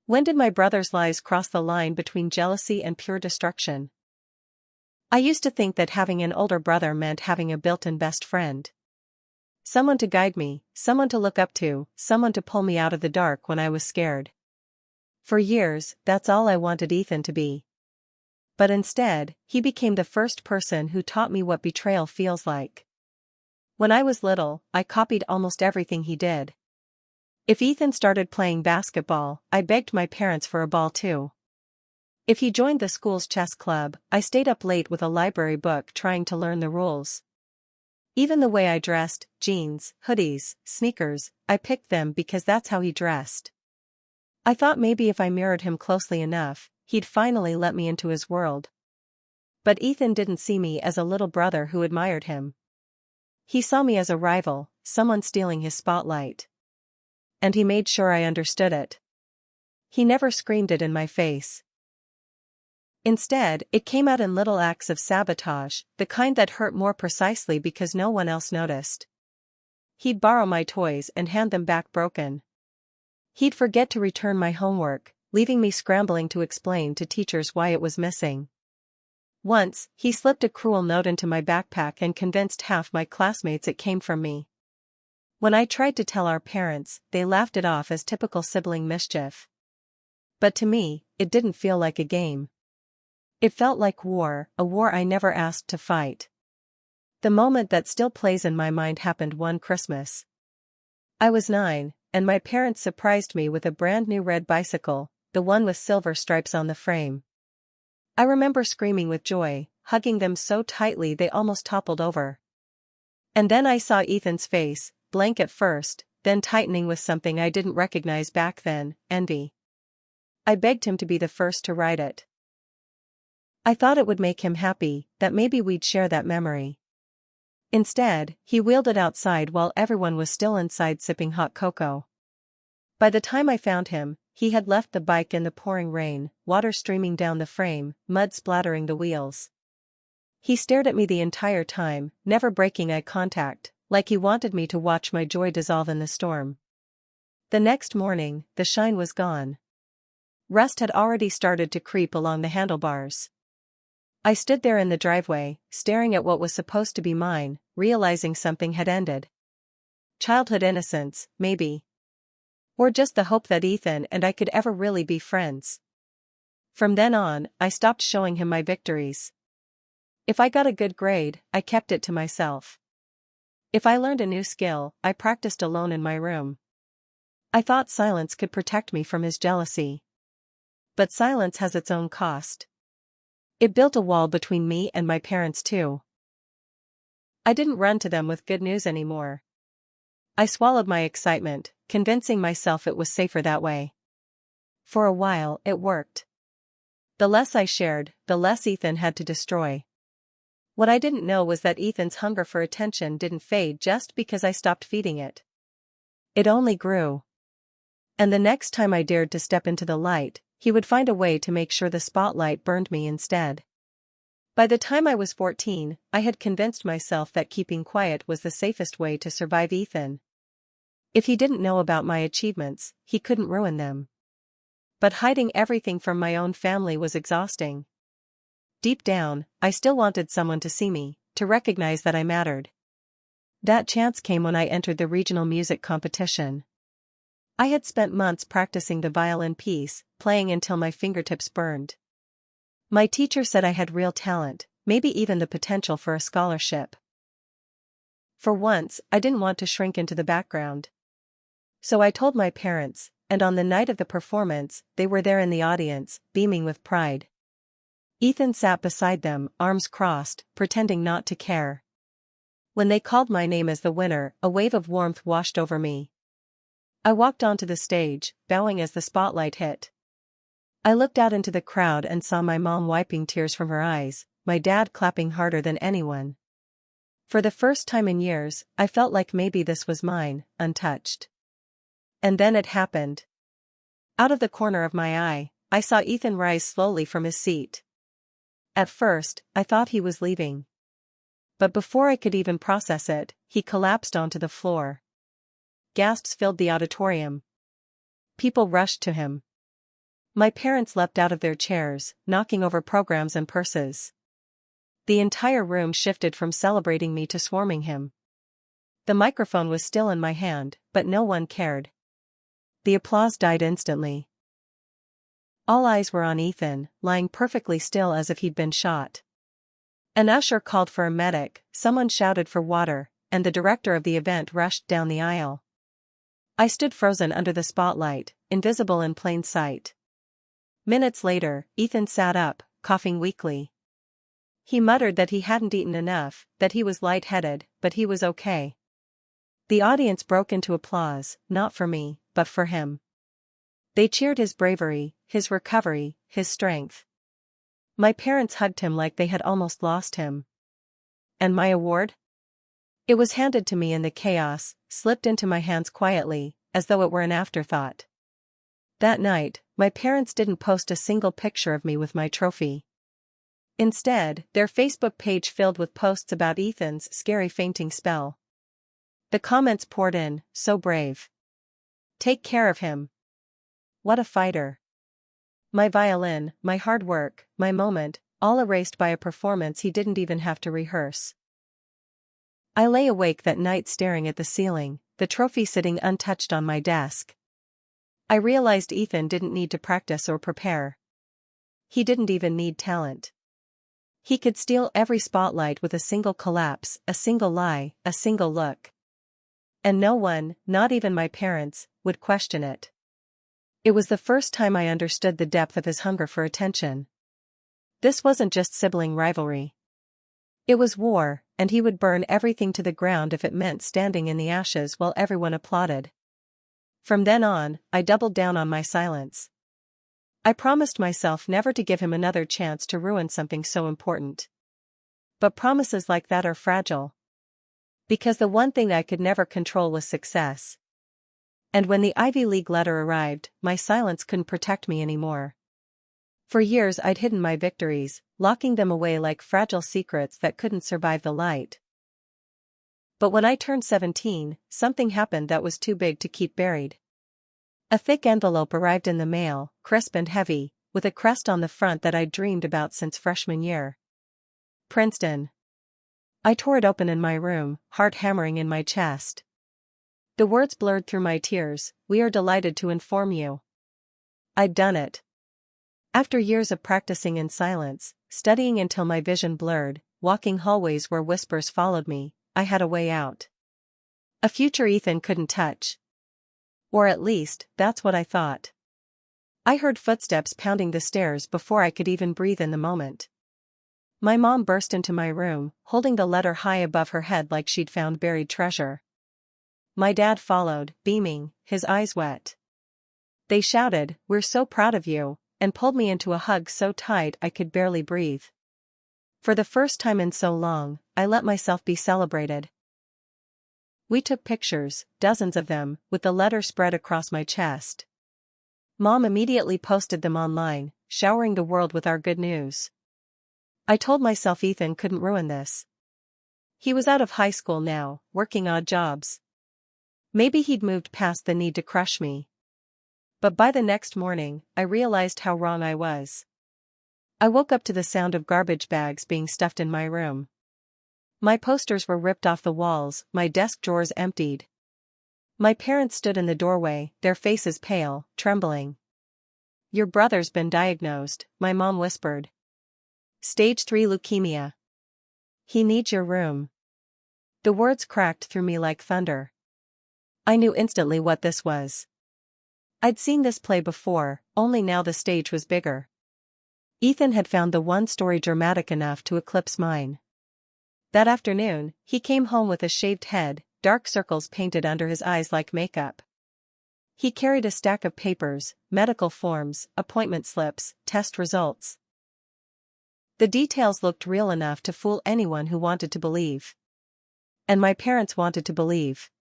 When did my brother's lies cross the line between jealousy and pure destruction? I used to think that having an older brother meant having a built-in best friend. Someone to guide me, someone to look up to, someone to pull me out of the dark when I was scared. For years, that's all I wanted Ethan to be. But instead, he became the first person who taught me what betrayal feels like. When I was little, I copied almost everything he did. If Ethan started playing basketball, I begged my parents for a ball too. If he joined the school's chess club, I stayed up late with a library book trying to learn the rules. Even the way I dressed, jeans, hoodies, sneakers, I picked them because that's how he dressed. I thought maybe if I mirrored him closely enough, he'd finally let me into his world. But Ethan didn't see me as a little brother who admired him. He saw me as a rival, someone stealing his spotlight. And he made sure I understood it. He never screamed it in my face. Instead, it came out in little acts of sabotage, the kind that hurt more precisely because no one else noticed. He'd borrow my toys and hand them back broken. He'd forget to return my homework, leaving me scrambling to explain to teachers why it was missing. Once, he slipped a cruel note into my backpack and convinced half my classmates it came from me. When I tried to tell our parents, they laughed it off as typical sibling mischief. But to me, it didn't feel like a game. It felt like war, a war I never asked to fight. The moment that still plays in my mind happened one Christmas. I was 9, and my parents surprised me with a brand new red bicycle, the one with silver stripes on the frame. I remember screaming with joy, hugging them so tightly they almost toppled over. And then I saw Ethan's face, blank at first, then tightening with something I didn't recognize back then, envy. I begged him to be the first to ride it. I thought it would make him happy, that maybe we'd share that memory. Instead, he wheeled it outside while everyone was still inside sipping hot cocoa. By the time I found him, he had left the bike in the pouring rain, water streaming down the frame, mud splattering the wheels. He stared at me the entire time, never breaking eye contact, like he wanted me to watch my joy dissolve in the storm. The next morning, the shine was gone. Rust had already started to creep along the handlebars. I stood there in the driveway, staring at what was supposed to be mine, realizing something had ended. Childhood innocence, maybe. Or just the hope that Ethan and I could ever really be friends. From then on, I stopped showing him my victories. If I got a good grade, I kept it to myself. If I learned a new skill, I practiced alone in my room. I thought silence could protect me from his jealousy. But silence has its own cost. It built a wall between me and my parents too. I didn't run to them with good news anymore. I swallowed my excitement, convincing myself it was safer that way. For a while, it worked. The less I shared, the less Ethan had to destroy. What I didn't know was that Ethan's hunger for attention didn't fade just because I stopped feeding it. It only grew. And the next time I dared to step into the light, he would find a way to make sure the spotlight burned me instead. By the time I was 14, I had convinced myself that keeping quiet was the safest way to survive Ethan. If he didn't know about my achievements, he couldn't ruin them. But hiding everything from my own family was exhausting. Deep down, I still wanted someone to see me, to recognize that I mattered. That chance came when I entered the regional music competition. I had spent months practicing the violin piece, playing until my fingertips burned. My teacher said I had real talent, maybe even the potential for a scholarship. For once, I didn't want to shrink into the background. So I told my parents, and on the night of the performance, they were there in the audience, beaming with pride. Ethan sat beside them, arms crossed, pretending not to care. When they called my name as the winner, a wave of warmth washed over me. I walked onto the stage, bowing as the spotlight hit. I looked out into the crowd and saw my mom wiping tears from her eyes, my dad clapping harder than anyone. For the first time in years, I felt like maybe this was mine, untouched. And then it happened. Out of the corner of my eye, I saw Ethan rise slowly from his seat. At first, I thought he was leaving. But before I could even process it, he collapsed onto the floor. Gasps filled the auditorium. People rushed to him. My parents leapt out of their chairs, knocking over programs and purses. The entire room shifted from celebrating me to swarming him. The microphone was still in my hand, but no one cared. The applause died instantly. All eyes were on Ethan, lying perfectly still as if he'd been shot. An usher called for a medic, someone shouted for water, and the director of the event rushed down the aisle. I stood frozen under the spotlight, invisible in plain sight. Minutes later, Ethan sat up, coughing weakly. He muttered that he hadn't eaten enough, that he was lightheaded, but he was okay. The audience broke into applause, not for me, but for him. They cheered his bravery, his recovery, his strength. My parents hugged him like they had almost lost him. And my award? It was handed to me in the chaos, slipped into my hands quietly, as though it were an afterthought. That night, my parents didn't post a single picture of me with my trophy. Instead, their Facebook page filled with posts about Ethan's scary fainting spell. The comments poured in, so brave. Take care of him. What a fighter. My violin, my hard work, my moment, all erased by a performance he didn't even have to rehearse. I lay awake that night staring at the ceiling, the trophy sitting untouched on my desk. I realized Ethan didn't need to practice or prepare. He didn't even need talent. He could steal every spotlight with a single collapse, a single lie, a single look. And no one, not even my parents, would question it. It was the first time I understood the depth of his hunger for attention. This wasn't just sibling rivalry. It was war, and he would burn everything to the ground if it meant standing in the ashes while everyone applauded. From then on, I doubled down on my silence. I promised myself never to give him another chance to ruin something so important. But promises like that are fragile. Because the one thing I could never control was success. And when the Ivy League letter arrived, my silence couldn't protect me anymore. For years I'd hidden my victories, locking them away like fragile secrets that couldn't survive the light. But when I turned 17, something happened that was too big to keep buried. A thick envelope arrived in the mail, crisp and heavy, with a crest on the front that I'd dreamed about since freshman year. Princeton. I tore it open in my room, heart hammering in my chest. The words blurred through my tears. We are delighted to inform you. I'd done it. After years of practicing in silence, studying until my vision blurred, walking hallways where whispers followed me, I had a way out. A future Ethan couldn't touch. Or at least, that's what I thought. I heard footsteps pounding the stairs before I could even breathe in the moment. My mom burst into my room, holding the letter high above her head like she'd found buried treasure. My dad followed, beaming, his eyes wet. They shouted, "We're so proud of you," and pulled me into a hug so tight I could barely breathe. For the first time in so long, I let myself be celebrated. We took pictures, dozens of them, with the letter spread across my chest. Mom immediately posted them online, showering the world with our good news. I told myself Ethan couldn't ruin this. He was out of high school now, working odd jobs. Maybe he'd moved past the need to crush me. But by the next morning, I realized how wrong I was. I woke up to the sound of garbage bags being stuffed in my room. My posters were ripped off the walls, my desk drawers emptied. My parents stood in the doorway, their faces pale, trembling. "Your brother's been diagnosed," my mom whispered. "Stage 3 leukemia. He needs your room." The words cracked through me like thunder. I knew instantly what this was. I'd seen this play before, only now the stage was bigger. Ethan had found the one story dramatic enough to eclipse mine. That afternoon, he came home with a shaved head, dark circles painted under his eyes like makeup. He carried a stack of papers, medical forms, appointment slips, test results. The details looked real enough to fool anyone who wanted to believe. And my parents wanted to believe.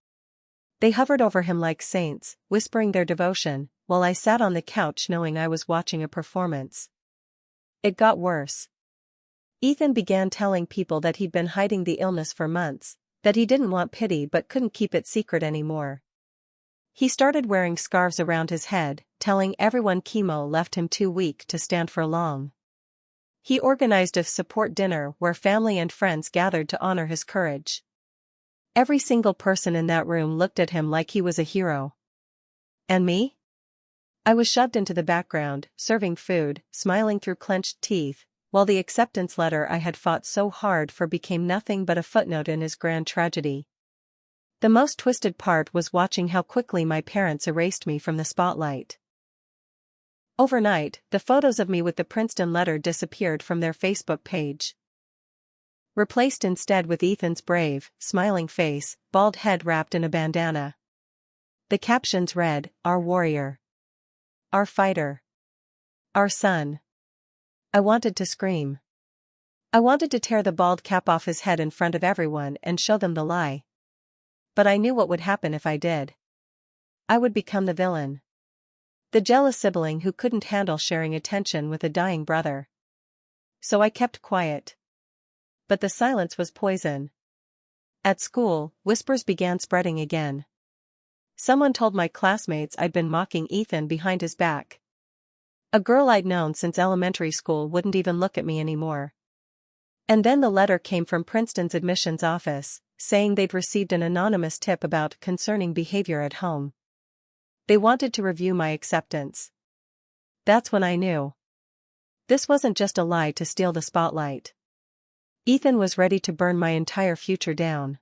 They hovered over him like saints, whispering their devotion, while I sat on the couch knowing I was watching a performance. It got worse. Ethan began telling people that he'd been hiding the illness for months, that he didn't want pity but couldn't keep it secret anymore. He started wearing scarves around his head, telling everyone chemo left him too weak to stand for long. He organized a support dinner where family and friends gathered to honor his courage. Every single person in that room looked at him like he was a hero. And me? I was shoved into the background, serving food, smiling through clenched teeth, while the acceptance letter I had fought so hard for became nothing but a footnote in his grand tragedy. The most twisted part was watching how quickly my parents erased me from the spotlight. Overnight, the photos of me with the Princeton letter disappeared from their Facebook page. Replaced instead with Ethan's brave, smiling face, bald head wrapped in a bandana. The captions read, "Our warrior. Our fighter. Our son." I wanted to scream. I wanted to tear the bald cap off his head in front of everyone and show them the lie. But I knew what would happen if I did. I would become the villain. The jealous sibling who couldn't handle sharing attention with a dying brother. So I kept quiet. But the silence was poison. At school, whispers began spreading again. Someone told my classmates I'd been mocking Ethan behind his back. A girl I'd known since elementary school wouldn't even look at me anymore. And then the letter came from Princeton's admissions office, saying they'd received an anonymous tip about concerning behavior at home. They wanted to review my acceptance. That's when I knew. This wasn't just a lie to steal the spotlight. Ethan was ready to burn my entire future down.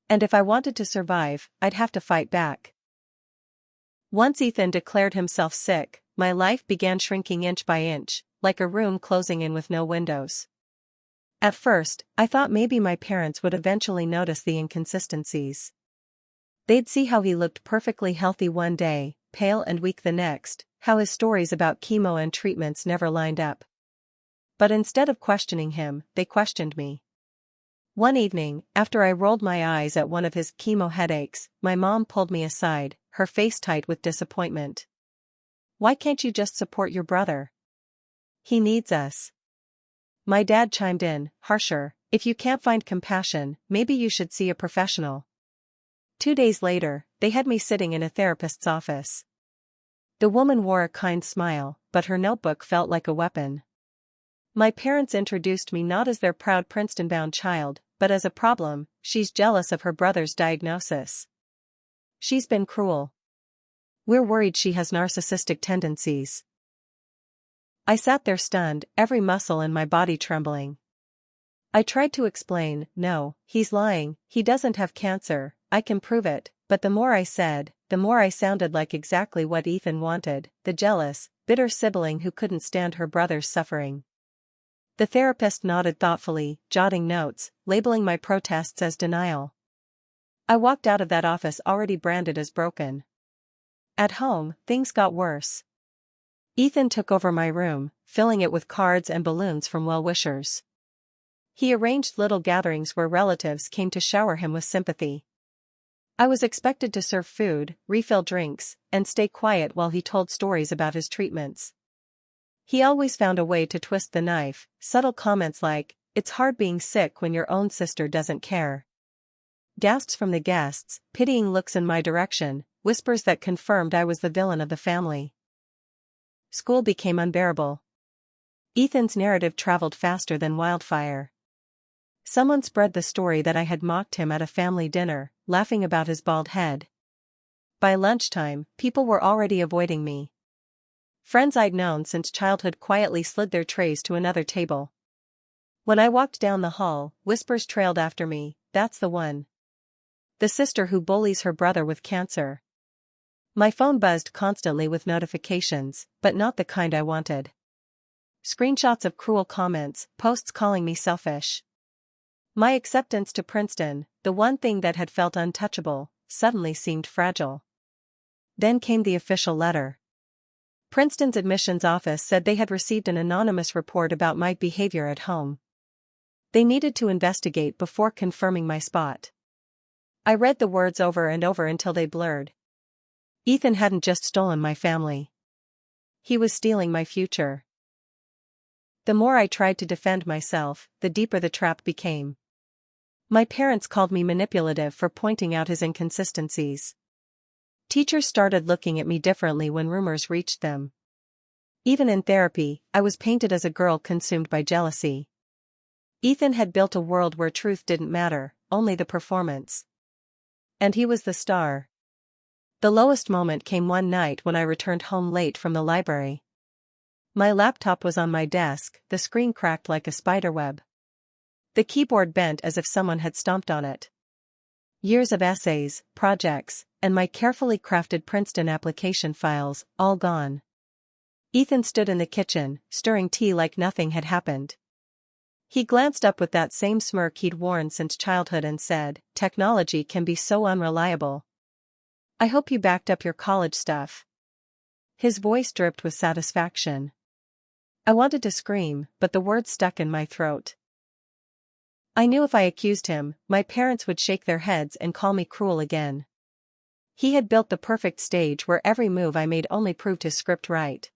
And if I wanted to survive, I'd have to fight back. Once Ethan declared himself sick, my life began shrinking inch by inch, like a room closing in with no windows. At first, I thought maybe my parents would eventually notice the inconsistencies. They'd see how he looked perfectly healthy one day, pale and weak the next, how his stories about chemo and treatments never lined up. But instead of questioning him, they questioned me. One evening, after I rolled my eyes at one of his chemo headaches, my mom pulled me aside, her face tight with disappointment. "Why can't you just support your brother? He needs us." My dad chimed in, harsher, "If you can't find compassion, maybe you should see a professional." 2 days later, they had me sitting in a therapist's office. The woman wore a kind smile, but her notebook felt like a weapon. My parents introduced me not as their proud Princeton-bound child, but as a problem. "She's jealous of her brother's diagnosis. She's been cruel. We're worried she has narcissistic tendencies." I sat there stunned, every muscle in my body trembling. I tried to explain, "No, he's lying, he doesn't have cancer, I can prove it," but the more I said, the more I sounded like exactly what Ethan wanted, the jealous, bitter sibling who couldn't stand her brother's suffering. The therapist nodded thoughtfully, jotting notes, labeling my protests as denial. I walked out of that office already branded as broken. At home, things got worse. Ethan took over my room, filling it with cards and balloons from well-wishers. He arranged little gatherings where relatives came to shower him with sympathy. I was expected to serve food, refill drinks, and stay quiet while he told stories about his treatments. He always found a way to twist the knife, subtle comments like, "It's hard being sick when your own sister doesn't care." Gasps from the guests, pitying looks in my direction, whispers that confirmed I was the villain of the family. School became unbearable. Ethan's narrative traveled faster than wildfire. Someone spread the story that I had mocked him at a family dinner, laughing about his bald head. By lunchtime, people were already avoiding me. Friends I'd known since childhood quietly slid their trays to another table. When I walked down the hall, whispers trailed after me, "That's the one. The sister who bullies her brother with cancer." My phone buzzed constantly with notifications, but not the kind I wanted. Screenshots of cruel comments, posts calling me selfish. My acceptance to Princeton, the one thing that had felt untouchable, suddenly seemed fragile. Then came the official letter. Princeton's admissions office said they had received an anonymous report about my behavior at home. They needed to investigate before confirming my spot. I read the words over and over until they blurred. Ethan hadn't just stolen my family. He was stealing my future. The more I tried to defend myself, the deeper the trap became. My parents called me manipulative for pointing out his inconsistencies. Teachers started looking at me differently when rumors reached them. Even in therapy, I was painted as a girl consumed by jealousy. Ethan had built a world where truth didn't matter, only the performance. And he was the star. The lowest moment came one night when I returned home late from the library. My laptop was on my desk, the screen cracked like a spiderweb. The keyboard bent as if someone had stomped on it. Years of essays, projects, and my carefully crafted Princeton application files, all gone. Ethan stood in the kitchen, stirring tea like nothing had happened. He glanced up with that same smirk he'd worn since childhood and said, "Technology can be so unreliable. I hope you backed up your college stuff." His voice dripped with satisfaction. I wanted to scream, but the words stuck in my throat. I knew if I accused him, my parents would shake their heads and call me cruel again. He had built the perfect stage where every move I made only proved his script right.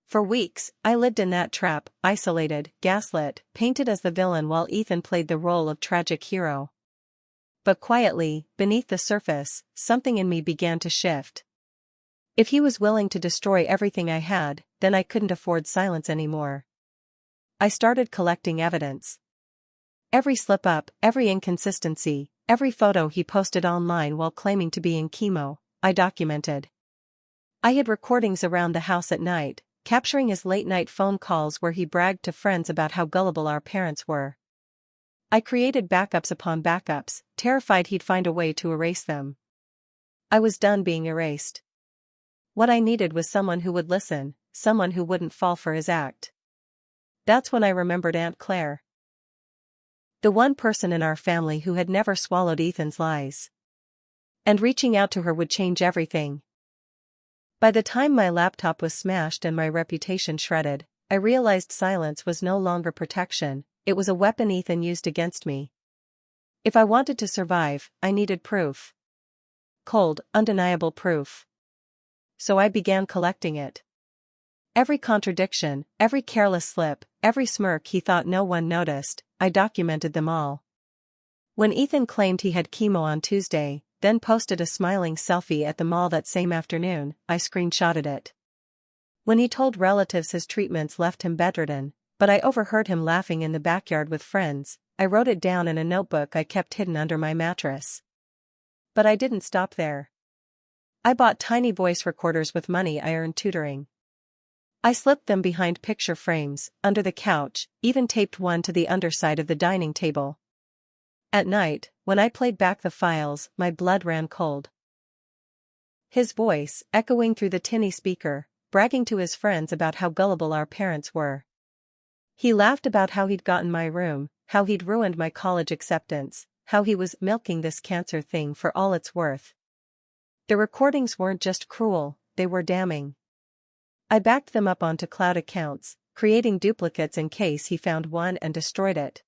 For weeks, I lived in that trap, isolated, gaslit, painted as the villain while Ethan played the role of tragic hero. But quietly, beneath the surface, something in me began to shift. If he was willing to destroy everything I had, then I couldn't afford silence anymore. I started collecting evidence. Every slip-up, every inconsistency, every photo he posted online while claiming to be in chemo, I documented. I hid recordings around the house at night, capturing his late-night phone calls where he bragged to friends about how gullible our parents were. I created backups upon backups, terrified he'd find a way to erase them. I was done being erased. What I needed was someone who would listen, someone who wouldn't fall for his act. That's when I remembered Aunt Claire. The one person in our family who had never swallowed Ethan's lies. And reaching out to her would change everything. By the time my laptop was smashed and my reputation shredded, I realized silence was no longer protection, it was a weapon Ethan used against me. If I wanted to survive, I needed proof. Cold, undeniable proof. So I began collecting it. Every contradiction, every careless slip, every smirk he thought no one noticed, I documented them all. When Ethan claimed he had chemo on Tuesday, then posted a smiling selfie at the mall that same afternoon, I screenshotted it. When he told relatives his treatments left him bedridden, but I overheard him laughing in the backyard with friends, I wrote it down in a notebook I kept hidden under my mattress. But I didn't stop there. I bought tiny voice recorders with money I earned tutoring. I slipped them behind picture frames, under the couch, even taped one to the underside of the dining table. At night, when I played back the files, my blood ran cold. His voice, echoing through the tinny speaker, bragging to his friends about how gullible our parents were. He laughed about how he'd gotten my room, how he'd ruined my college acceptance, how he was milking this cancer thing for all it's worth. The recordings weren't just cruel, they were damning. I backed them up onto cloud accounts, creating duplicates in case he found one and destroyed it.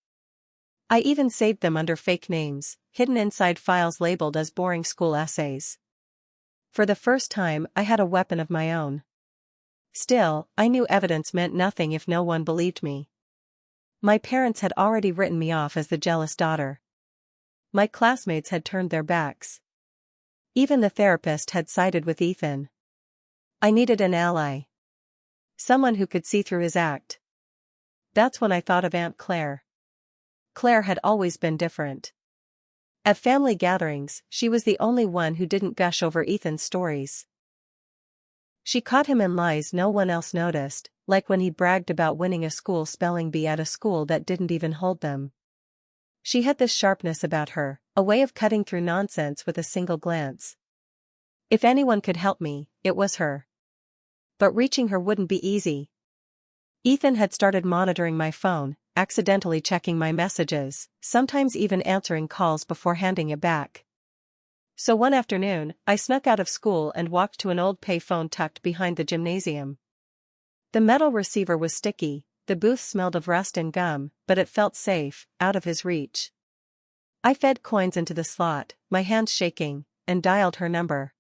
I even saved them under fake names, hidden inside files labeled as boring school essays. For the first time, I had a weapon of my own. Still, I knew evidence meant nothing if no one believed me. My parents had already written me off as the jealous daughter. My classmates had turned their backs. Even the therapist had sided with Ethan. I needed an ally. Someone who could see through his act. That's when I thought of Aunt Claire. Claire had always been different. At family gatherings, she was the only one who didn't gush over Ethan's stories. She caught him in lies no one else noticed, like when he bragged about winning a school spelling bee at a school that didn't even hold them. She had this sharpness about her, a way of cutting through nonsense with a single glance. If anyone could help me, it was her. But reaching her wouldn't be easy. Ethan had started monitoring my phone, accidentally checking my messages, sometimes even answering calls before handing it back. So one afternoon, I snuck out of school and walked to an old payphone tucked behind the gymnasium. The metal receiver was sticky, the booth smelled of rust and gum, but it felt safe, out of his reach. I fed coins into the slot, my hands shaking, and dialed her number.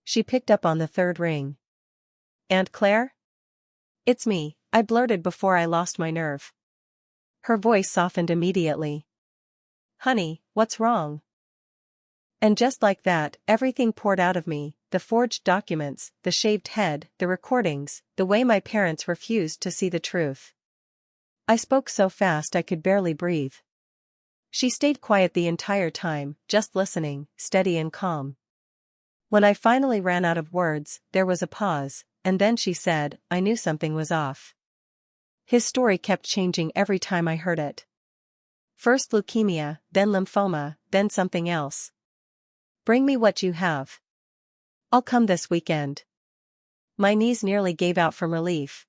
She picked up on the third ring. "Aunt Claire?" "It's me," I blurted before I lost my nerve. Her voice softened immediately. "Honey, what's wrong?" And just like that, everything poured out of me, the forged documents, the shaved head, the recordings, the way my parents refused to see the truth. I spoke so fast I could barely breathe. She stayed quiet the entire time, just listening, steady and calm. When I finally ran out of words, there was a pause, and then she said, "I knew something was off." His story kept changing every time I heard it. First leukemia, then lymphoma, then something else. "Bring me what you have. I'll come this weekend." My knees nearly gave out from relief.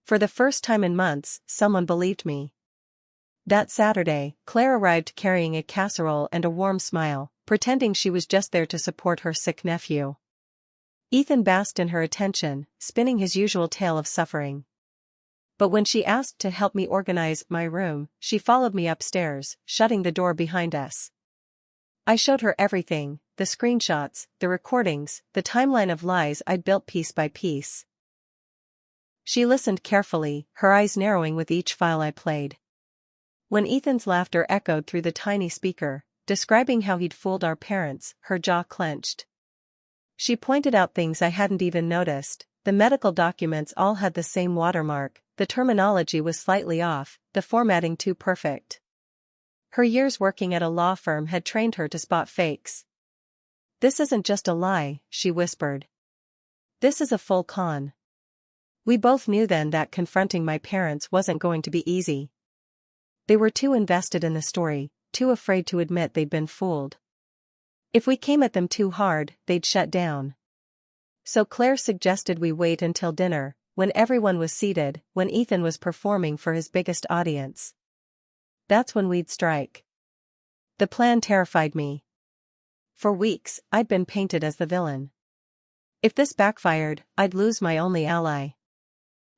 For the first time in months, someone believed me. That Saturday, Claire arrived carrying a casserole and a warm smile, pretending she was just there to support her sick nephew. Ethan basked in her attention, spinning his usual tale of suffering. But when she asked to help me organize my room, she followed me upstairs, shutting the door behind us. I showed her everything, the screenshots, the recordings, the timeline of lies I'd built piece by piece. She listened carefully, her eyes narrowing with each file I played. When Ethan's laughter echoed through the tiny speaker, describing how he'd fooled our parents, her jaw clenched. She pointed out things I hadn't even noticed. The medical documents all had the same watermark, the terminology was slightly off, the formatting too perfect. Her years working at a law firm had trained her to spot fakes. "This isn't just a lie," she whispered. "This is a full con." We both knew then that confronting my parents wasn't going to be easy. They were too invested in the story, too afraid to admit they'd been fooled. If we came at them too hard, they'd shut down. So Claire suggested we wait until dinner, when everyone was seated, when Ethan was performing for his biggest audience. That's when we'd strike. The plan terrified me. For weeks, I'd been painted as the villain. If this backfired, I'd lose my only ally.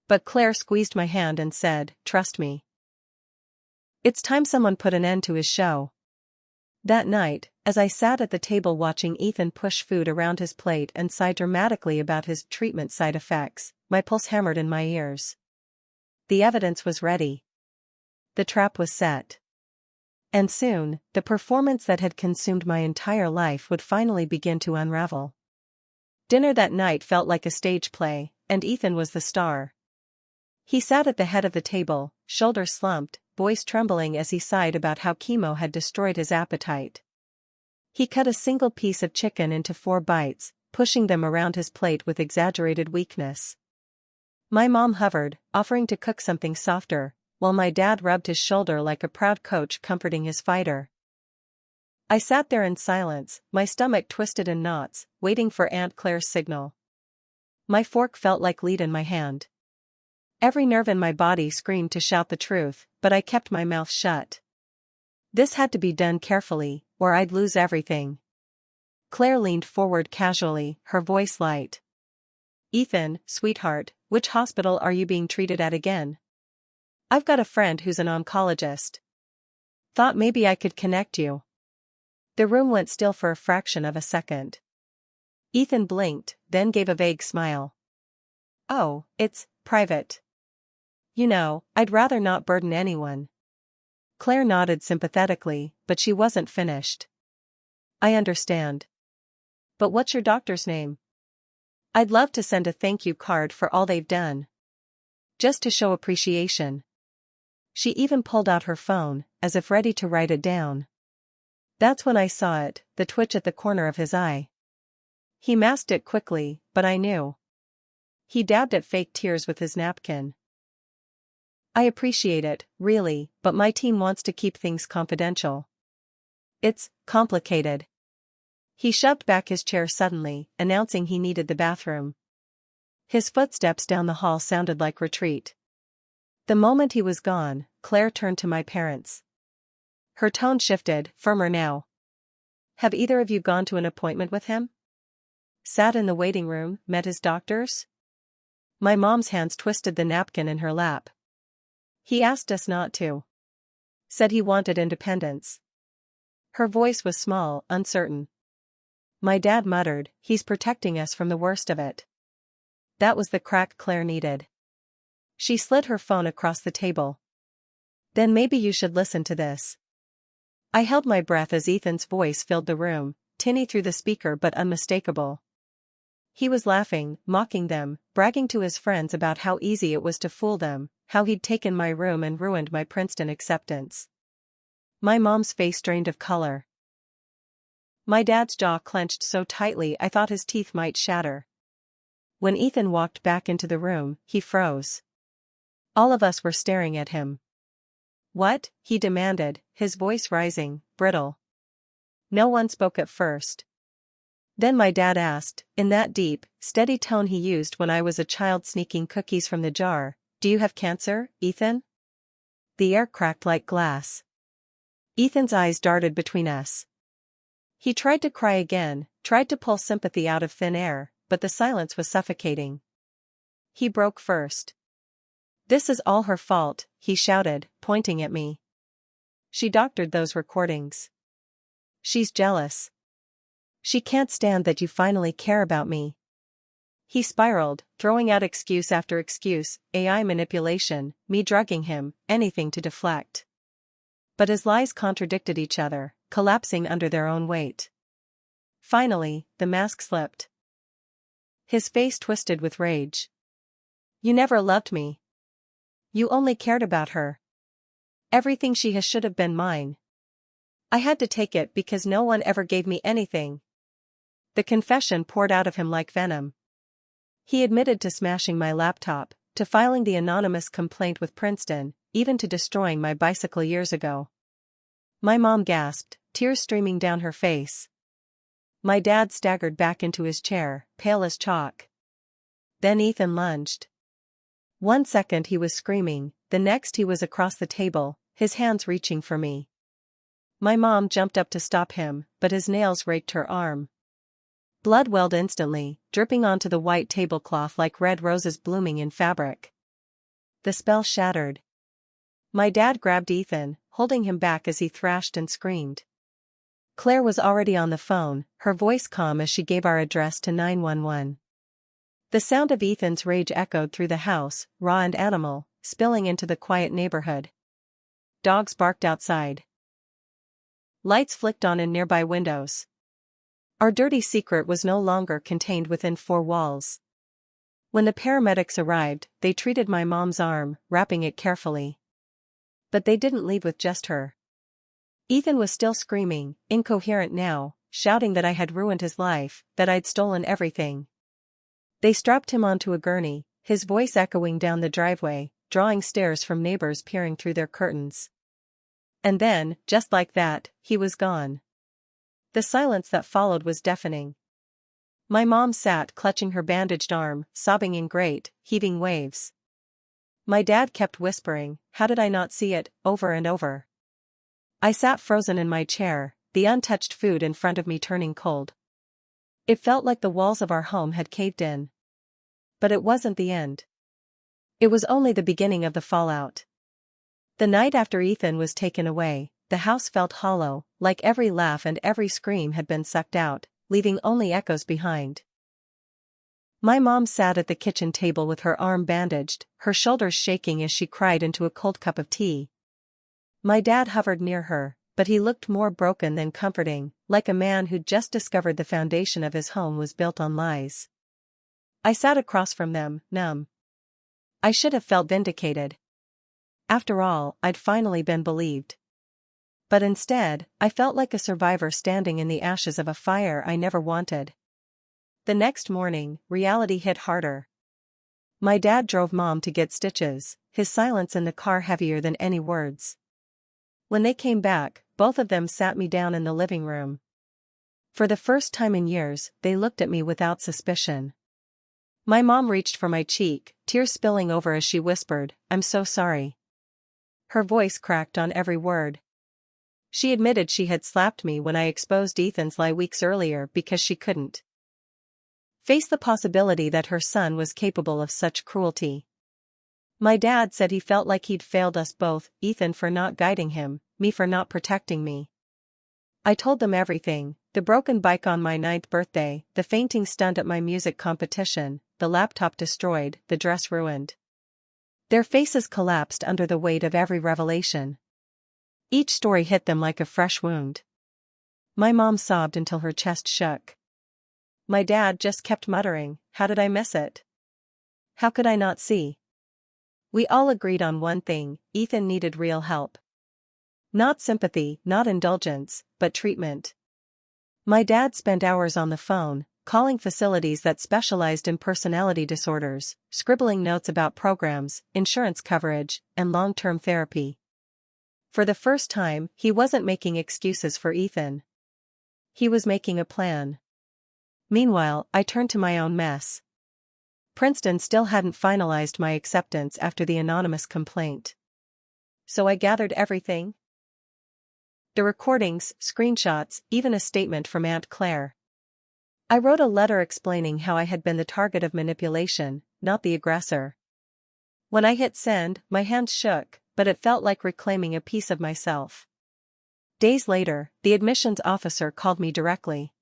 But Claire squeezed my hand and said, "Trust me. It's time someone put an end to his show." That night, as I sat at the table watching Ethan push food around his plate and sigh dramatically about his treatment side effects, my pulse hammered in my ears. The evidence was ready. The trap was set. And soon, the performance that had consumed my entire life would finally begin to unravel. Dinner that night felt like a stage play, and Ethan was the star. He sat at the head of the table, shoulders slumped, voice trembling as he sighed about how chemo had destroyed his appetite. He cut a single piece of chicken into 4 bites, pushing them around his plate with exaggerated weakness. My mom hovered, offering to cook something softer, while my dad rubbed his shoulder like a proud coach comforting his fighter. I sat there in silence, my stomach twisted in knots, waiting for Aunt Claire's signal. My fork felt like lead in my hand. Every nerve in my body screamed to shout the truth, but I kept my mouth shut. This had to be done carefully, or I'd lose everything. Claire leaned forward casually, her voice light. "Ethan, sweetheart, which hospital are you being treated at again? I've got a friend who's an oncologist. Thought maybe I could connect you." The room went still for a fraction of a second. Ethan blinked, then gave a vague smile. "Oh, it's private. You know, I'd rather not burden anyone." Claire nodded sympathetically, but she wasn't finished. "I understand. But what's your doctor's name? I'd love to send a thank you card for all they've done. Just to show appreciation." She even pulled out her phone, as if ready to write it down. That's when I saw it, the twitch at the corner of his eye. He masked it quickly, but I knew. He dabbed at fake tears with his napkin. "I appreciate it, really, but my team wants to keep things confidential. It's complicated." He shoved back his chair suddenly, announcing he needed the bathroom. His footsteps down the hall sounded like retreat. The moment he was gone, Claire turned to my parents. Her tone shifted, firmer now. "Have either of you gone to an appointment with him? Sat in the waiting room, met his doctors?" My mom's hands twisted the napkin in her lap. "He asked us not to. Said he wanted independence." Her voice was small, uncertain. My dad muttered, "He's protecting us from the worst of it." That was the crack Claire needed. She slid her phone across the table. "Then maybe you should listen to this. I held my breath as Ethan's voice filled the room, tinny through the speaker but unmistakable. He was laughing, mocking them, bragging to his friends about how easy it was to fool them, how he'd taken my room and ruined my Princeton acceptance. My mom's face drained of color. My dad's jaw clenched so tightly I thought his teeth might shatter. When Ethan walked back into the room, he froze. All of us were staring at him. "What?" he demanded, his voice rising, brittle. No one spoke at first. Then my dad asked, in that deep, steady tone he used when I was a child sneaking cookies from the jar, "Do you have cancer, Ethan?" The air cracked like glass. Ethan's eyes darted between us. He tried to cry again, tried to pull sympathy out of thin air, but the silence was suffocating. He broke first. "This is all her fault," he shouted, pointing at me. "She doctored those recordings. She's jealous. She can't stand that you finally care about me." He spiraled, throwing out excuse after excuse, AI manipulation, me drugging him, anything to deflect. But his lies contradicted each other, collapsing under their own weight. Finally, the mask slipped. His face twisted with rage. "You never loved me. You only cared about her. Everything she has should have been mine. I had to take it because no one ever gave me anything." The confession poured out of him like venom. He admitted to smashing my laptop, to filing the anonymous complaint with Princeton, even to destroying my bicycle years ago. My mom gasped, tears streaming down her face. My dad staggered back into his chair, pale as chalk. Then Ethan lunged. 1 second he was screaming, the next he was across the table, his hands reaching for me. My mom jumped up to stop him, but his nails raked her arm. Blood welled instantly, dripping onto the white tablecloth like red roses blooming in fabric. The spell shattered. My dad grabbed Ethan, holding him back as he thrashed and screamed. Claire was already on the phone, her voice calm as she gave our address to 911. The sound of Ethan's rage echoed through the house, raw and animal, spilling into the quiet neighborhood. Dogs barked outside. Lights flicked on in nearby windows. Our dirty secret was no longer contained within 4 walls. When the paramedics arrived, they treated my mom's arm, wrapping it carefully. But they didn't leave with just her. Ethan was still screaming, incoherent now, shouting that I had ruined his life, that I'd stolen everything. They strapped him onto a gurney, his voice echoing down the driveway, drawing stares from neighbors peering through their curtains. And then, just like that, he was gone. The silence that followed was deafening. My mom sat clutching her bandaged arm, sobbing in great, heaving waves. My dad kept whispering, "How did I not see it," over and over. I sat frozen in my chair, the untouched food in front of me turning cold. It felt like the walls of our home had caved in. But it wasn't the end. It was only the beginning of the fallout. The night after Ethan was taken away, the house felt hollow, like every laugh and every scream had been sucked out, leaving only echoes behind. My mom sat at the kitchen table with her arm bandaged, her shoulders shaking as she cried into a cold cup of tea. My dad hovered near her, but he looked more broken than comforting, like a man who'd just discovered the foundation of his home was built on lies. I sat across from them, numb. I should have felt vindicated. After all, I'd finally been believed. But instead, I felt like a survivor standing in the ashes of a fire I never wanted. The next morning, reality hit harder. My dad drove Mom to get stitches, his silence in the car heavier than any words. When they came back, both of them sat me down in the living room. For the first time in years, they looked at me without suspicion. My mom reached for my cheek, tears spilling over as she whispered, "I'm so sorry." Her voice cracked on every word. She admitted she had slapped me when I exposed Ethan's lie weeks earlier because she couldn't face the possibility that her son was capable of such cruelty. My dad said he felt like he'd failed us both, Ethan for not guiding him, me for not protecting me. I told them everything, the broken bike on my 9th birthday, the fainting stunt at my music competition, the laptop destroyed, the dress ruined. Their faces collapsed under the weight of every revelation. Each story hit them like a fresh wound. My mom sobbed until her chest shook. My dad just kept muttering, "How did I miss it? How could I not see?" We all agreed on one thing: Ethan needed real help. Not sympathy, not indulgence, but treatment. My dad spent hours on the phone, calling facilities that specialized in personality disorders, scribbling notes about programs, insurance coverage, and long-term therapy. For the first time, he wasn't making excuses for Ethan. He was making a plan. Meanwhile, I turned to my own mess. Princeton still hadn't finalized my acceptance after the anonymous complaint. So I gathered everything. The recordings, screenshots, even a statement from Aunt Claire. I wrote a letter explaining how I had been the target of manipulation, not the aggressor. When I hit send, my hands shook, but it felt like reclaiming a piece of myself. Days later, the admissions officer called me directly.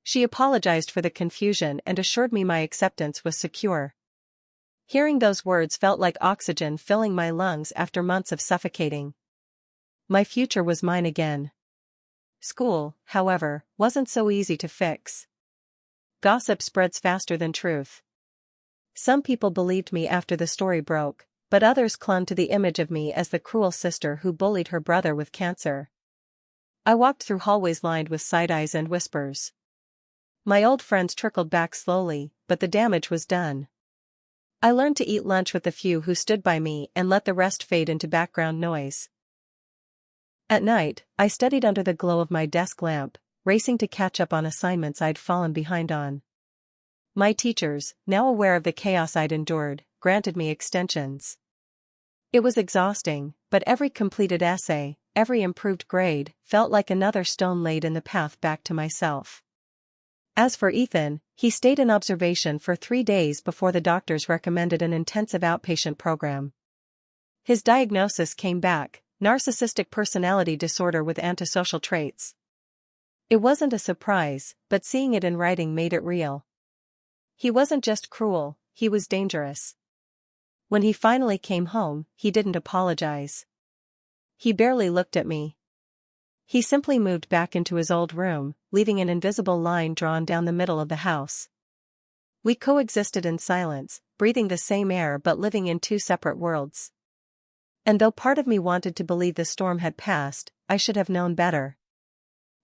She apologized for the confusion and assured me my acceptance was secure. Hearing those words felt like oxygen filling my lungs after months of suffocating. My future was mine again. School, however, wasn't so easy to fix. Gossip spreads faster than truth. Some people believed me after the story broke, but others clung to the image of me as the cruel sister who bullied her brother with cancer. I walked through hallways lined with side eyes and whispers. My old friends trickled back slowly, but the damage was done. I learned to eat lunch with the few who stood by me and let the rest fade into background noise. At night, I studied under the glow of my desk lamp, racing to catch up on assignments I'd fallen behind on. My teachers, now aware of the chaos I'd endured, granted me extensions. It was exhausting, but every completed essay, every improved grade, felt like another stone laid in the path back to myself. As for Ethan, he stayed in observation for 3 days before the doctors recommended an intensive outpatient program. His diagnosis came back: narcissistic personality disorder with antisocial traits. It wasn't a surprise, but seeing it in writing made it real. He wasn't just cruel, he was dangerous. When he finally came home, he didn't apologize. He barely looked at me. He simply moved back into his old room, leaving an invisible line drawn down the middle of the house. We coexisted in silence, breathing the same air but living in 2 separate worlds. And though part of me wanted to believe the storm had passed, I should have known better.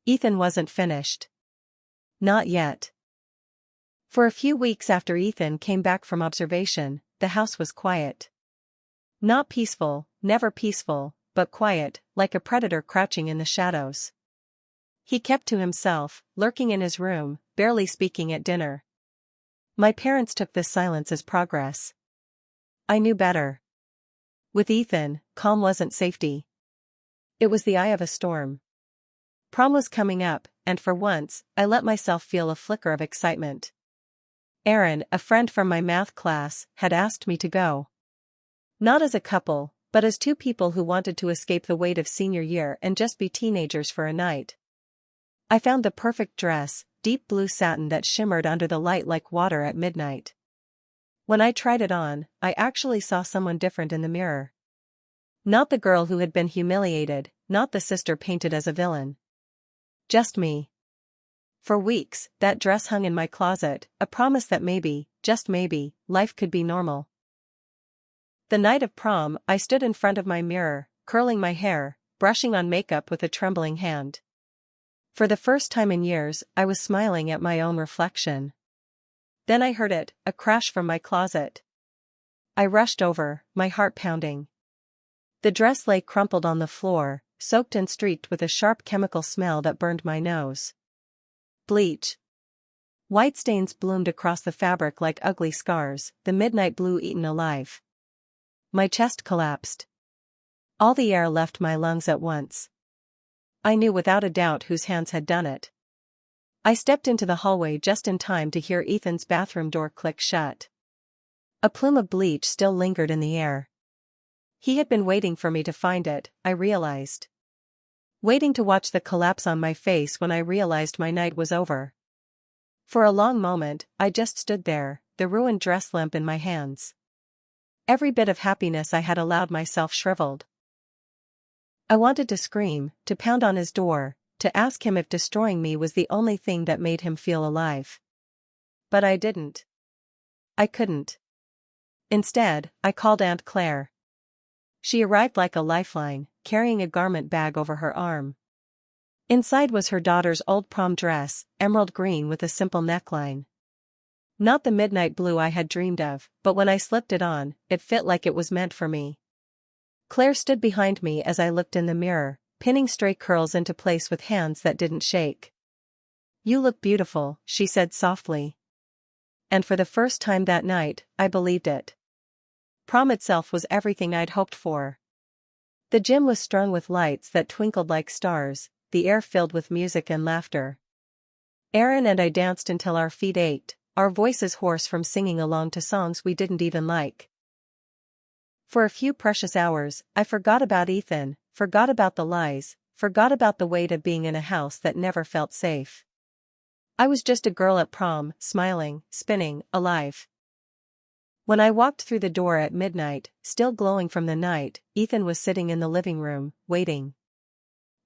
Ethan wasn't finished. Not yet. For a few weeks after Ethan came back from observation, the house was quiet. Not peaceful, never peaceful, but quiet, like a predator crouching in the shadows. He kept to himself, lurking in his room, barely speaking at dinner. My parents took this silence as progress. I knew better. With Ethan, calm wasn't safety. It was the eye of a storm. Prom was coming up, and for once, I let myself feel a flicker of excitement. Aaron, a friend from my math class, had asked me to go. Not as a couple, but as 2 people who wanted to escape the weight of senior year and just be teenagers for a night. I found the perfect dress, deep blue satin that shimmered under the light like water at midnight. When I tried it on, I actually saw someone different in the mirror. Not the girl who had been humiliated, not the sister painted as a villain. Just me. For weeks, that dress hung in my closet, a promise that maybe, just maybe, life could be normal. The night of prom, I stood in front of my mirror, curling my hair, brushing on makeup with a trembling hand. For the first time in years, I was smiling at my own reflection. Then I heard it, a crash from my closet. I rushed over, my heart pounding. The dress lay crumpled on the floor, soaked and streaked with a sharp chemical smell that burned my nose. Bleach. White stains bloomed across the fabric like ugly scars, the midnight blue eaten alive. My chest collapsed. All the air left my lungs at once. I knew without a doubt whose hands had done it. I stepped into the hallway just in time to hear Ethan's bathroom door click shut. A plume of bleach still lingered in the air. He had been waiting for me to find it, I realized. Waiting to watch the collapse on my face when I realized my night was over. For a long moment, I just stood there, the ruined dress lamp in my hands. Every bit of happiness I had allowed myself shriveled. I wanted to scream, to pound on his door, to ask him if destroying me was the only thing that made him feel alive. But I didn't. I couldn't. Instead, I called Aunt Claire. She arrived like a lifeline, carrying a garment bag over her arm. Inside was her daughter's old prom dress, emerald green with a simple neckline. Not the midnight blue I had dreamed of, but when I slipped it on, it fit like it was meant for me. Claire stood behind me as I looked in the mirror, pinning stray curls into place with hands that didn't shake. "You look beautiful," she said softly. And for the first time that night, I believed it. Prom itself was everything I'd hoped for. The gym was strung with lights that twinkled like stars, the air filled with music and laughter. Aaron and I danced until our feet ached, our voices hoarse from singing along to songs we didn't even like. For a few precious hours, I forgot about Ethan, forgot about the lies, forgot about the weight of being in a house that never felt safe. I was just a girl at prom, smiling, spinning, alive. When I walked through the door at midnight, still glowing from the night, Ethan was sitting in the living room, waiting.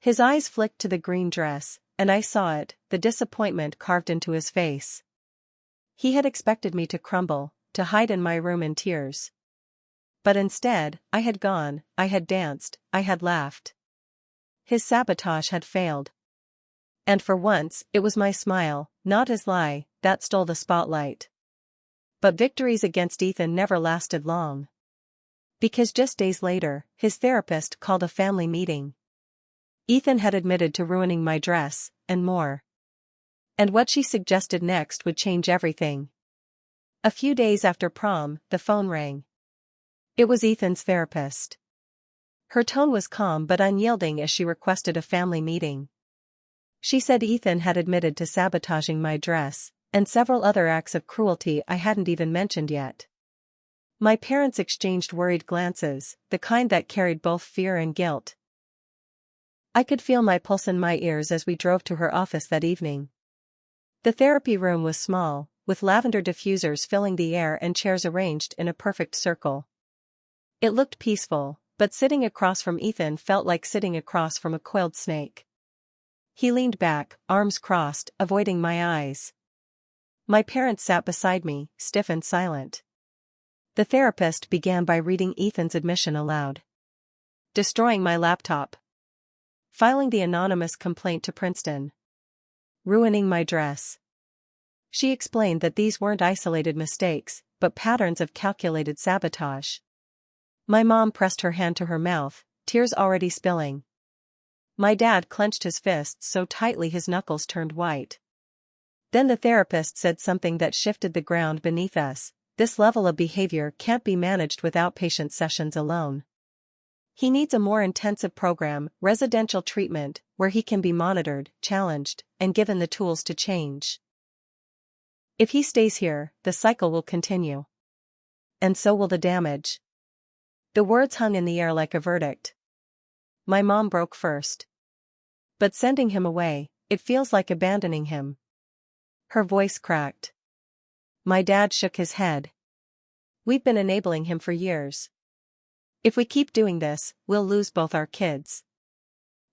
His eyes flicked to the green dress, and I saw it, the disappointment carved into his face. He had expected me to crumble, to hide in my room in tears. But instead, I had gone, I had danced, I had laughed. His sabotage had failed. And for once, it was my smile, not his lie, that stole the spotlight. But victories against Ethan never lasted long. Because just days later, his therapist called a family meeting. Ethan had admitted to ruining my dress, and more. And what she suggested next would change everything. A few days after prom, the phone rang. It was Ethan's therapist. Her tone was calm but unyielding as she requested a family meeting. She said Ethan had admitted to sabotaging my dress, and several other acts of cruelty I hadn't even mentioned yet. My parents exchanged worried glances, the kind that carried both fear and guilt. I could feel my pulse in my ears as we drove to her office that evening. The therapy room was small, with lavender diffusers filling the air and chairs arranged in a perfect circle. It looked peaceful, but sitting across from Ethan felt like sitting across from a coiled snake. He leaned back, arms crossed, avoiding my eyes. My parents sat beside me, stiff and silent. The therapist began by reading Ethan's admission aloud. Destroying my laptop. Filing the anonymous complaint to Princeton. Ruining my dress. She explained that these weren't isolated mistakes, but patterns of calculated sabotage. My mom pressed her hand to her mouth, tears already spilling. My dad clenched his fists so tightly his knuckles turned white. Then the therapist said something that shifted the ground beneath us. This level of behavior can't be managed with outpatient sessions alone. He needs a more intensive program, residential treatment, where he can be monitored, challenged, and given the tools to change. If he stays here, the cycle will continue. And so will the damage. The words hung in the air like a verdict. My mom broke first. But sending him away, it feels like abandoning him. Her voice cracked. My dad shook his head. We've been enabling him for years. If we keep doing this, we'll lose both our kids.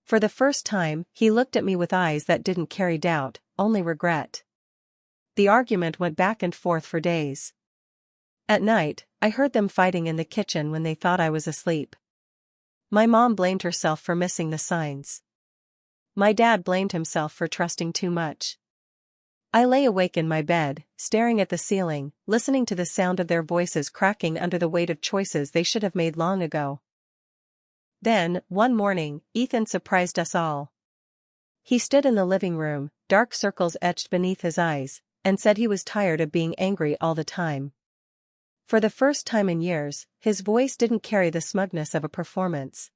For the first time, he looked at me with eyes that didn't carry doubt, only regret. The argument went back and forth for days. At night, I heard them fighting in the kitchen when they thought I was asleep. My mom blamed herself for missing the signs. My dad blamed himself for trusting too much. I lay awake in my bed, staring at the ceiling, listening to the sound of their voices cracking under the weight of choices they should have made long ago. Then, one morning, Ethan surprised us all. He stood in the living room, dark circles etched beneath his eyes, and said he was tired of being angry all the time. For the first time in years, his voice didn't carry the smugness of a performance.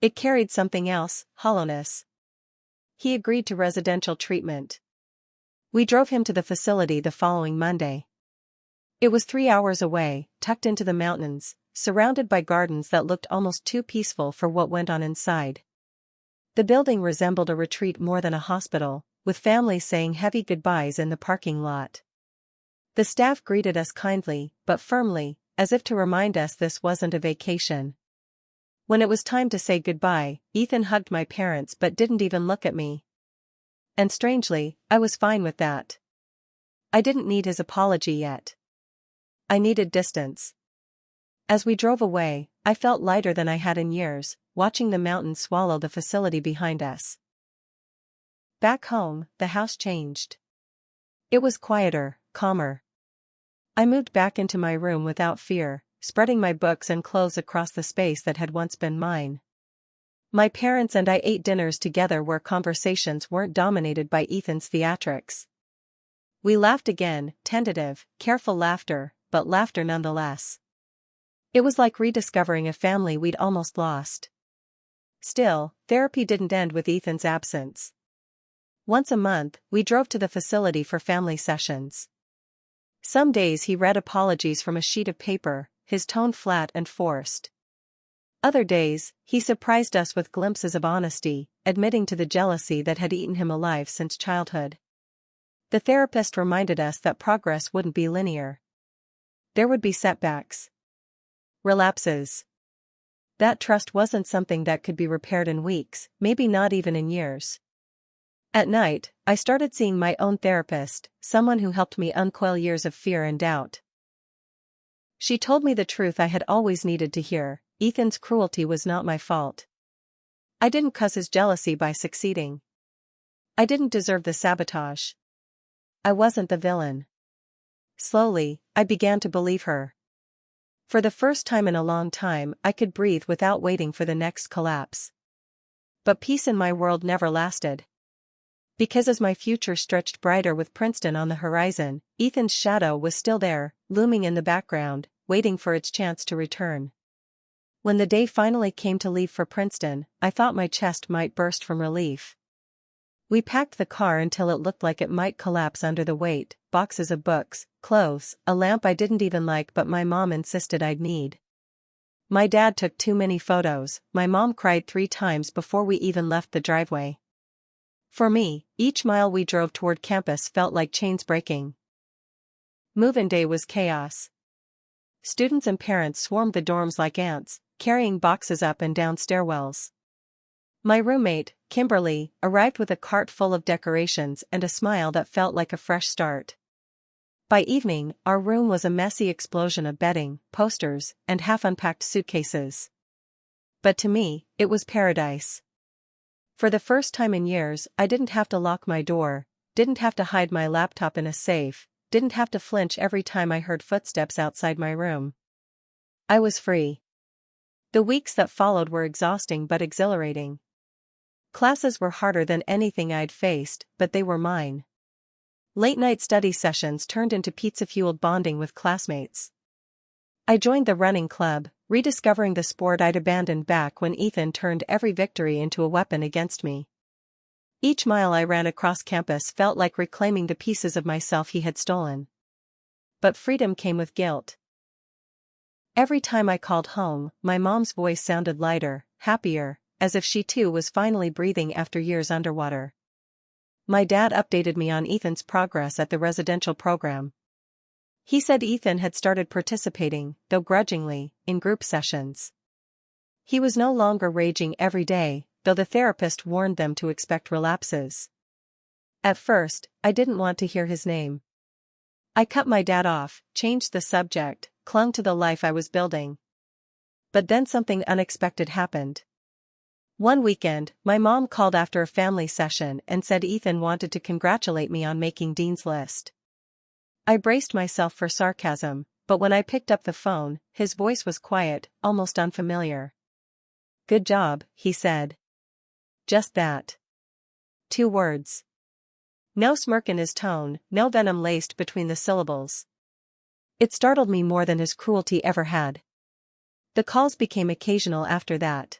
It carried something else, hollowness. He agreed to residential treatment. We drove him to the facility the following Monday. It was 3 hours away, tucked into the mountains, surrounded by gardens that looked almost too peaceful for what went on inside. The building resembled a retreat more than a hospital, with families saying heavy goodbyes in the parking lot. The staff greeted us kindly, but firmly, as if to remind us this wasn't a vacation. When it was time to say goodbye, Ethan hugged my parents but didn't even look at me. And strangely, I was fine with that. I didn't need his apology yet. I needed distance. As we drove away, I felt lighter than I had in years, watching the mountains swallow the facility behind us. Back home, the house changed. It was quieter, calmer. I moved back into my room without fear, spreading my books and clothes across the space that had once been mine. My parents and I ate dinners together where conversations weren't dominated by Ethan's theatrics. We laughed again, tentative, careful laughter, but laughter nonetheless. It was like rediscovering a family we'd almost lost. Still, therapy didn't end with Ethan's absence. Once a month, we drove to the facility for family sessions. Some days he read apologies from a sheet of paper, his tone flat and forced. Other days, he surprised us with glimpses of honesty, admitting to the jealousy that had eaten him alive since childhood. The therapist reminded us that progress wouldn't be linear. There would be setbacks. Relapses. That trust wasn't something that could be repaired in weeks, maybe not even in years. At night, I started seeing my own therapist, someone who helped me uncoil years of fear and doubt. She told me the truth I had always needed to hear: Ethan's cruelty was not my fault. I didn't cause his jealousy by succeeding. I didn't deserve the sabotage. I wasn't the villain. Slowly, I began to believe her. For the first time in a long time, I could breathe without waiting for the next collapse. But peace in my world never lasted. Because as my future stretched brighter with Princeton on the horizon, Ethan's shadow was still there, looming in the background, waiting for its chance to return. When the day finally came to leave for Princeton, I thought my chest might burst from relief. We packed the car until it looked like it might collapse under the weight: boxes of books, clothes, a lamp I didn't even like but my mom insisted I'd need. My dad took too many photos, my mom cried 3 times before we even left the driveway. For me, each mile we drove toward campus felt like chains breaking. Move-in day was chaos. Students and parents swarmed the dorms like ants, carrying boxes up and down stairwells. My roommate, Kimberly, arrived with a cart full of decorations and a smile that felt like a fresh start. By evening, our room was a messy explosion of bedding, posters, and half-unpacked suitcases. But to me, it was paradise. For the first time in years, I didn't have to lock my door, didn't have to hide my laptop in a safe, didn't have to flinch every time I heard footsteps outside my room. I was free. The weeks that followed were exhausting but exhilarating. Classes were harder than anything I'd faced, but they were mine. Late-night study sessions turned into pizza-fueled bonding with classmates. I joined the running club, rediscovering the sport I'd abandoned back when Ethan turned every victory into a weapon against me. Each mile I ran across campus felt like reclaiming the pieces of myself he had stolen. But freedom came with guilt. Every time I called home, my mom's voice sounded lighter, happier, as if she too was finally breathing after years underwater. My dad updated me on Ethan's progress at the residential program. He said Ethan had started participating, though grudgingly, in group sessions. He was no longer raging every day, though the therapist warned them to expect relapses. At first, I didn't want to hear his name. I cut my dad off, changed the subject, clung to the life I was building. But then something unexpected happened. One weekend, my mom called after a family session and said Ethan wanted to congratulate me on making Dean's List. I braced myself for sarcasm, but when I picked up the phone, his voice was quiet, almost unfamiliar. "Good job," he said. Just that. 2 words. No smirk in his tone, no venom laced between the syllables. It startled me more than his cruelty ever had. The calls became occasional after that.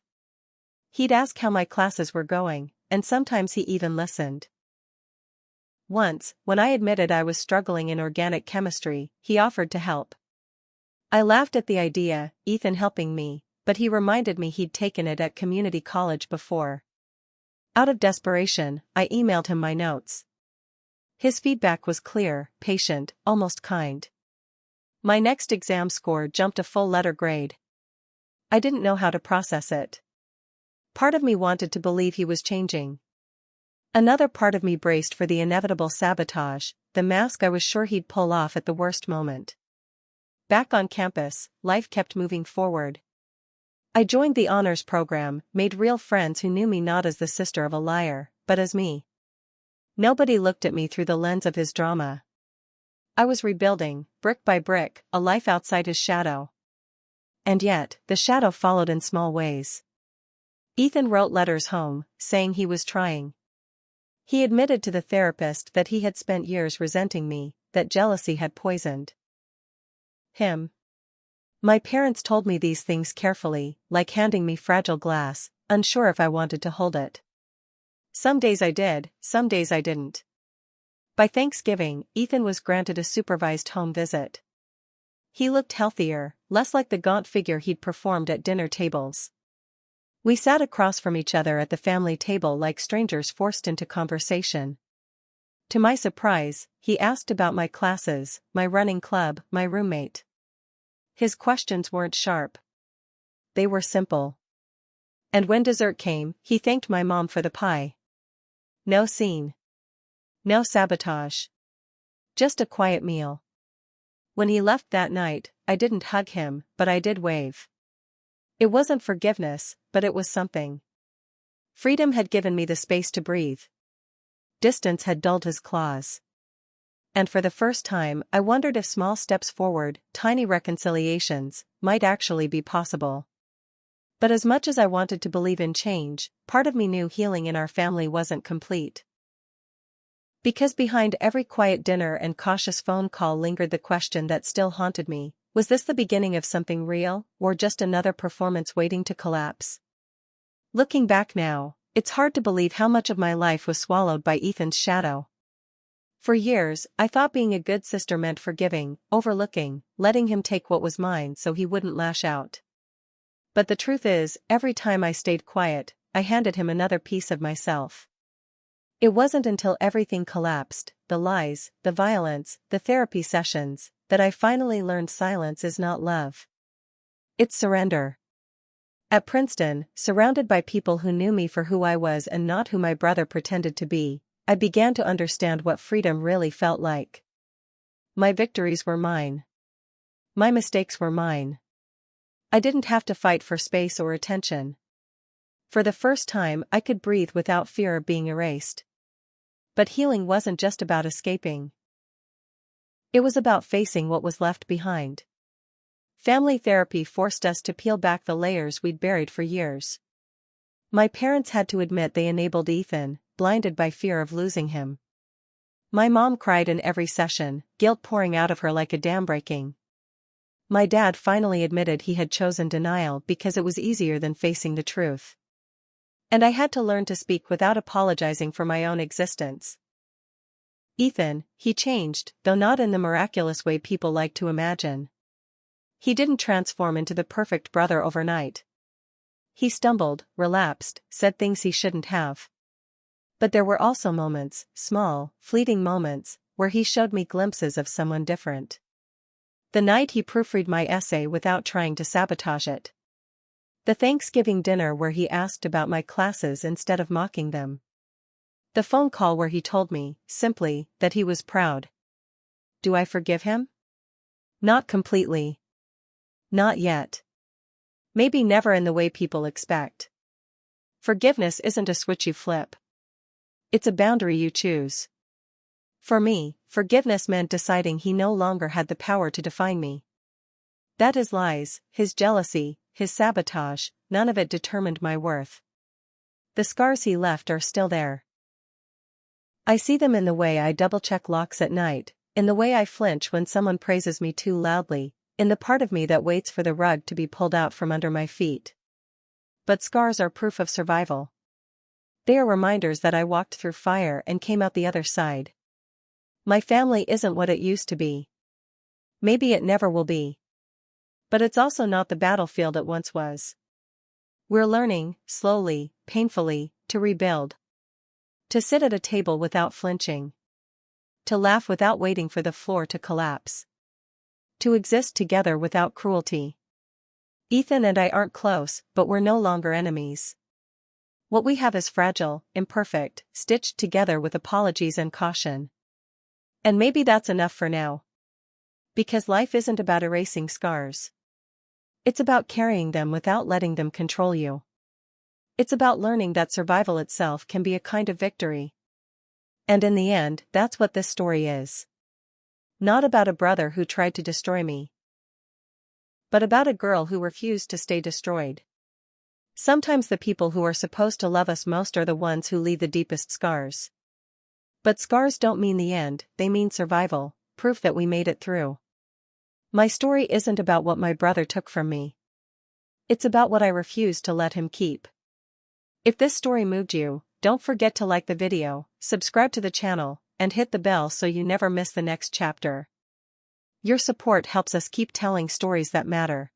He'd ask how my classes were going, and sometimes he even listened. Once, when I admitted I was struggling in organic chemistry, he offered to help. I laughed at the idea, Ethan helping me, but he reminded me he'd taken it at community college before. Out of desperation, I emailed him my notes. His feedback was clear, patient, almost kind. My next exam score jumped a full letter grade. I didn't know how to process it. Part of me wanted to believe he was changing. Another part of me braced for the inevitable sabotage, the mask I was sure he'd pull off at the worst moment. Back on campus, life kept moving forward. I joined the honors program, made real friends who knew me not as the sister of a liar, but as me. Nobody looked at me through the lens of his drama. I was rebuilding, brick by brick, a life outside his shadow. And yet, the shadow followed in small ways. Ethan wrote letters home, saying he was trying. He admitted to the therapist that he had spent years resenting me, that jealousy had poisoned him. My parents told me these things carefully, like handing me fragile glass, unsure if I wanted to hold it. Some days I did, some days I didn't. By Thanksgiving, Ethan was granted a supervised home visit. He looked healthier, less like the gaunt figure he'd performed at dinner tables. We sat across from each other at the family table like strangers forced into conversation. To my surprise, he asked about my classes, my running club, my roommate. His questions weren't sharp. They were simple. And when dessert came, he thanked my mom for the pie. No scene. No sabotage. Just a quiet meal. When he left that night, I didn't hug him, but I did wave. It wasn't forgiveness, but it was something. Freedom had given me the space to breathe. Distance had dulled his claws. And for the first time, I wondered if small steps forward, tiny reconciliations, might actually be possible. But as much as I wanted to believe in change, part of me knew healing in our family wasn't complete. Because behind every quiet dinner and cautious phone call lingered the question that still haunted me: was this the beginning of something real, or just another performance waiting to collapse? Looking back now, it's hard to believe how much of my life was swallowed by Ethan's shadow. For years, I thought being a good sister meant forgiving, overlooking, letting him take what was mine so he wouldn't lash out. But the truth is, every time I stayed quiet, I handed him another piece of myself. It wasn't until everything collapsed, the lies, the violence, the therapy sessions, that I finally learned silence is not love. It's surrender. At Princeton, surrounded by people who knew me for who I was and not who my brother pretended to be, I began to understand what freedom really felt like. My victories were mine. My mistakes were mine. I didn't have to fight for space or attention. For the first time, I could breathe without fear of being erased. But healing wasn't just about escaping. It was about facing what was left behind. Family therapy forced us to peel back the layers we'd buried for years. My parents had to admit they enabled Ethan, blinded by fear of losing him. My mom cried in every session, guilt pouring out of her like a dam breaking. My dad finally admitted he had chosen denial because it was easier than facing the truth. And I had to learn to speak without apologizing for my own existence. Ethan, he changed, though not in the miraculous way people like to imagine. He didn't transform into the perfect brother overnight. He stumbled, relapsed, said things he shouldn't have. But there were also moments, small, fleeting moments, where he showed me glimpses of someone different. The night he proofread my essay without trying to sabotage it. The Thanksgiving dinner where he asked about my classes instead of mocking them. The phone call where he told me, simply, that he was proud. Do I forgive him? Not completely. Not yet. Maybe never in the way people expect. Forgiveness isn't a switch you flip. It's a boundary you choose. For me, forgiveness meant deciding he no longer had the power to define me. That his lies, his jealousy, his sabotage, none of it determined my worth. The scars he left are still there. I see them in the way I double-check locks at night, in the way I flinch when someone praises me too loudly, in the part of me that waits for the rug to be pulled out from under my feet. But scars are proof of survival. They are reminders that I walked through fire and came out the other side. My family isn't what it used to be. Maybe it never will be. But it's also not the battlefield it once was. We're learning, slowly, painfully, to rebuild. To sit at a table without flinching. To laugh without waiting for the floor to collapse. To exist together without cruelty. Ethan and I aren't close, but we're no longer enemies. What we have is fragile, imperfect, stitched together with apologies and caution. And maybe that's enough for now. Because life isn't about erasing scars. It's about carrying them without letting them control you. It's about learning that survival itself can be a kind of victory. And in the end, that's what this story is. Not about a brother who tried to destroy me, but about a girl who refused to stay destroyed. Sometimes the people who are supposed to love us most are the ones who leave the deepest scars. But scars don't mean the end, they mean survival, proof that we made it through. My story isn't about what my brother took from me. It's about what I refused to let him keep. If this story moved you, don't forget to like the video, subscribe to the channel, and hit the bell so you never miss the next chapter. Your support helps us keep telling stories that matter.